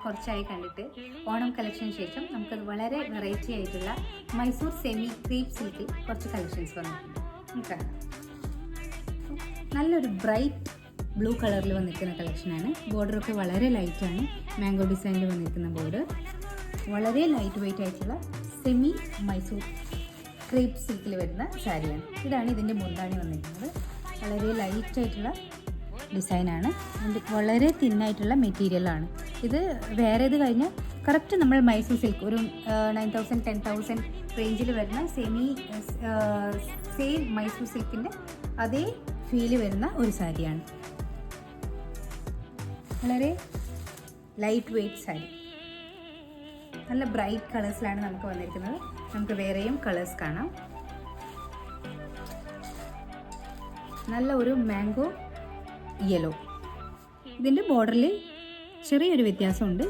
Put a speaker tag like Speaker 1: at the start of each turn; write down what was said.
Speaker 1: കുറച്ചായി കണ്ടിട്ട് ഓണം കളക്ഷന് ശേഷം നമുക്കത് വളരെ വെറൈറ്റി ആയിട്ടുള്ള മൈസൂർ സെമി ക്രീപ്പ് സിൽക്കിൽ കുറച്ച് കളക്ഷൻസ് വന്നിട്ടുണ്ട്. നമുക്ക് നല്ലൊരു ബ്രൈറ്റ് ബ്ലൂ കളറിൽ വന്നിരിക്കുന്ന കളക്ഷനാണ്. ബോർഡറൊക്കെ വളരെ ലൈറ്റാണ്. മാംഗോ ഡിസൈനിൽ വന്നിരിക്കുന്ന ബോർഡർ വളരെ ലൈറ്റ് വെയ്റ്റ് ആയിട്ടുള്ള സെമി മൈസൂർ ക്രീപ്പ് സിൽക്കിൽ വരുന്ന സാരിയാണ്. ഇതാണ് ഇതിൻ്റെ മുന്താണി വന്നിരിക്കുന്നത്. വളരെ ലൈറ്റായിട്ടുള്ള ഡിസൈനാണ്. വളരെ തിന്നായിട്ടുള്ള മെറ്റീരിയലാണ്. ഇത് വേറെ ഇത് കഴിഞ്ഞാൽ കറക്റ്റ് നമ്മൾ മൈസൂർ സിൽക്ക് ഒരു 9,000 10,000 റേഞ്ചിൽ വരുന്ന സെയിം മൈസൂർ സിൽക്കിൻ്റെ അതേ ഫീല് വരുന്ന ഒരു സാരിയാണ്. വളരെ ലൈറ്റ് വെയ്റ്റ് സാരി. നല്ല ബ്രൈറ്റ് കളേഴ്സിലാണ് നമുക്ക് വന്നിരിക്കുന്നത്. നമുക്ക് വേറെയും കളേഴ്സ് കാണാം. നല്ല ഒരു മാംഗോ യെല്ലോ. ഇതിൻ്റെ ബോർഡറിൽ ചെറിയൊരു വ്യത്യാസമുണ്ട്.